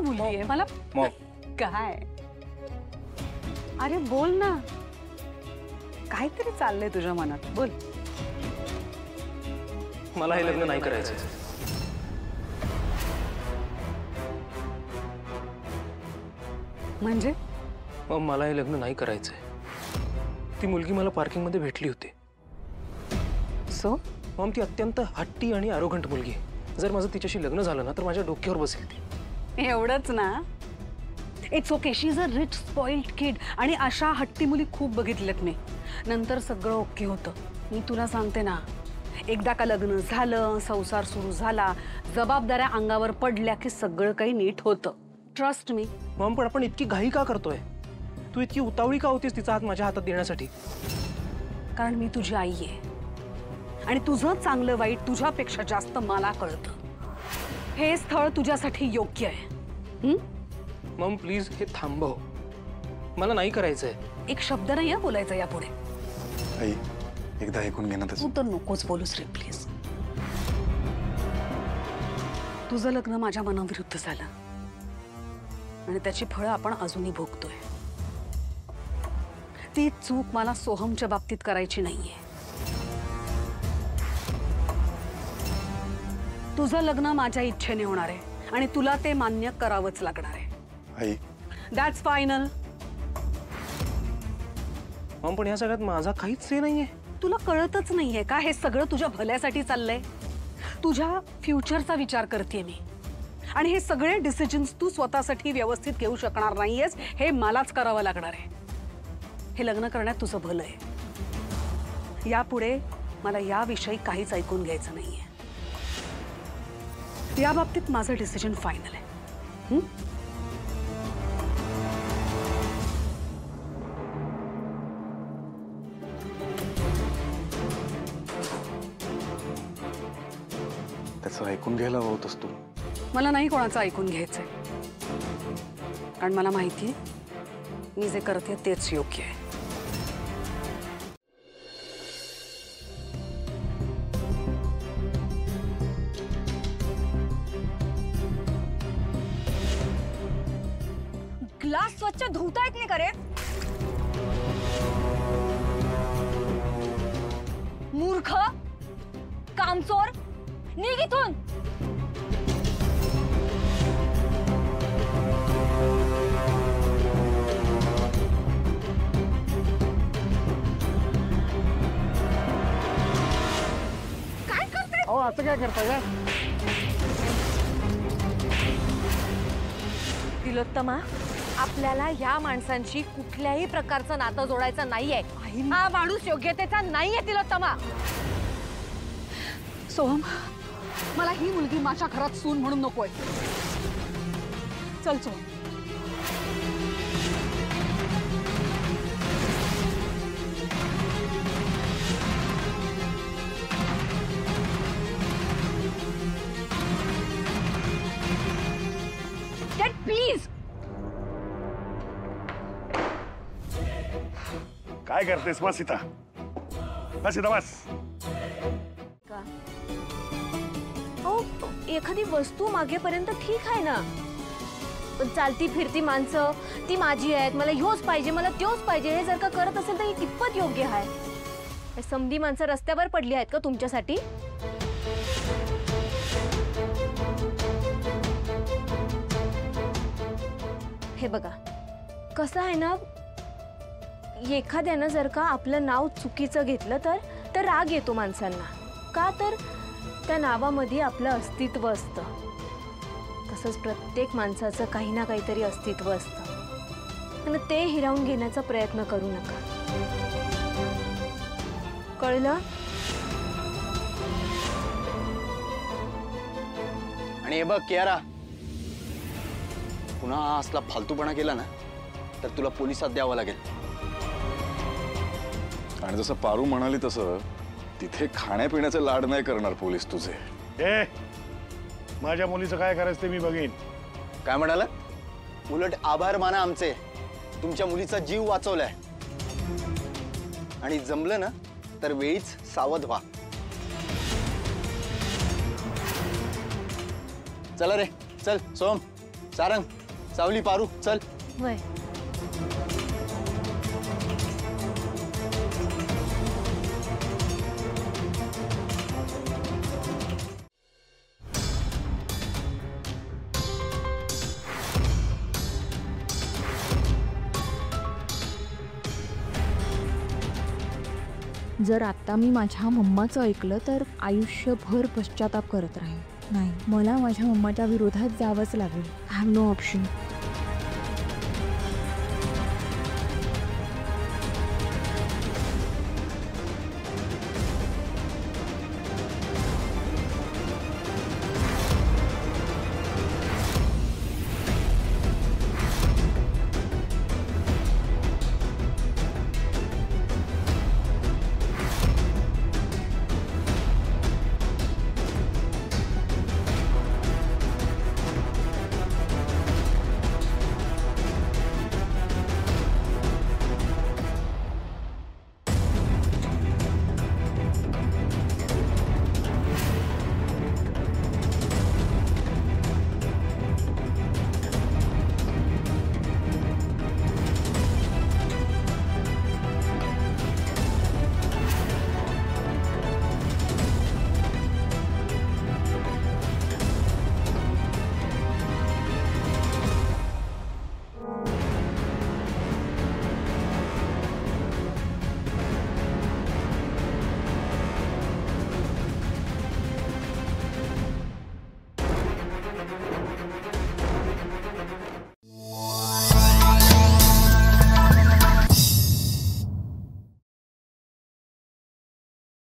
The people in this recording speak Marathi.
मुलगी आहे मला काय अरे बोल ना काहीतरी चाललंय तुझ्या मनात बोल मला हे लग्न नाही करायचं म्हणजे मग मला हे लग्न नाही करायचंय ती मुलगी मला पार्किंग मध्ये भेटली होती सो मग ती अत्यंत हट्टी आणि आरोगंट मुलगी जर माझं तिच्याशी लग्न झालं ना तर माझ्या डोक्यावर बसेल ती एवढंच ना it's okay she is a rich spoiled kid आणि अशा हट्टी मुली खूप बघितल्यात मी नंतर सगळं ओके होतं मी तुला सांगते ना एकदा का लग्न झालं संसार सुरू झाला जबाबदाऱ्या अंगावर पडल्या की सगळं काही नीट होतं ट्रस्ट मी मग पण आपण इतकी घाई का करतोय तू इतकी उतावळी का होतीस तिचा हात माझ्या हातात देण्यासाठी कारण मी तुझी आई आहे आणि तुझं चांगलं वाईट तुझ्यापेक्षा जास्त मला कळतं हे स्थळ तुझ्यासाठी योग्य आहे मम प्लीज हे थांबव मला नाही करायचंय एक शब्द नाही आहे बोलायचा यापुढे आई एकदा ऐकून घे ना तू तर नकोच बोलूस रे प्लीज तुझं लग्न माझ्या मनाविरुद्ध झालं आणि त्याची फळं आपण अजूनही भोगतोय ती चूक मला सोहमच्या बाबतीत करायची नाहीये तुझं लग्न माझ्या इच्छेने होणार आहे आणि तुला ते मान्य करावंच लागणार आहे आई दॅट्स फायनल मम पण या सगळ्यात माझा काहीच से नाहीये तुला कळतच नाहीये का हे सगळं तुझ्या भल्यासाठी चाललंय तुझ्या फ्युचरचा विचार करते मी आणि हे सगळे डिसिजन्स तू स्वतःसाठी व्यवस्थित घेऊ शकणार नाहीयेस हे मलाच करावं लागणार आहे हे लग्न करण्यात तुझं भलं आहे यापुढे मला याविषयी काहीच ऐकून घ्यायचं नाहीये या बाबतीत माझं डिसिजन फायनल आहे त्याचं ऐकून घ्यायला हवं होतंस तू मला नाही कोणाचं ऐकून घ्यायचंय कारण मला माहिती मी जे करते तेच योग्य आहे ग्लास स्वच्छ धुता येत नाही करे मूर्ख कामचोर निघ इथून काय करते अहो असं काय करताय का तिलोत्तमा आपल्याला ह्या माणसांशी कुठल्याही प्रकारचं नातं जोडायचं नाहीये हा माणूस योग्यतेचा नाहीये तिलोत्तमा सोहम मला ही मुलगी माझ्या घरात सून म्हणून नकोय चल सोहम प्लीज काय करतेस बस सीता बस सीता बस एखादी वस्तू मागेपर्यंत ठीक आहे ना पण चालती फिरती माणसं ती माझी आहेत मला ह्योच पाहिजे मला त्योच पाहिजे हे जर का करत असेल तर हे कितपत योग्य आहे समधी माणसं रस्त्यावर पडली आहेत का तुमच्यासाठी हे बघा कसं आहे ना एखाद्यानं जर का आपलं नाव चुकीचं घेतलं तर राग येतो माणसांना का तर त्या नावामध्ये आपलं अस्तित्व असतं तसंच प्रत्येक माणसाचं काही ना काहीतरी अस्तित्व असतं आणि ते हिरावून घेण्याचा प्रयत्न करू नका कळलं आणि हे बघ कियारा पुन्हा असला फालतूपणा केला ना तर तुला पोलिसात द्यावं लागेल आणि जसं पारू म्हणाली तसं तिथे खाण्यापिण्याचे लाड नाही करणार पोलीस तुझे ए माझ्या मुलीचं काय करायचं ते मी बघीन काय म्हणाला उलट आभार माना आमचे तुमच्या मुलीचा जीव वाचवलाय आणि जमलं ना तर वेळीच सावध व्हा चला रे चल सोम सारंग, सावली, पारू, चल. वय. जर आता मी माझ्या मम्माचं ऐकलं तर आयुष्यभर पश्चाताप करत राहीन. नाही, मला माझ्या मम्माच्या विरोधात जावंच लागेल. I have no option.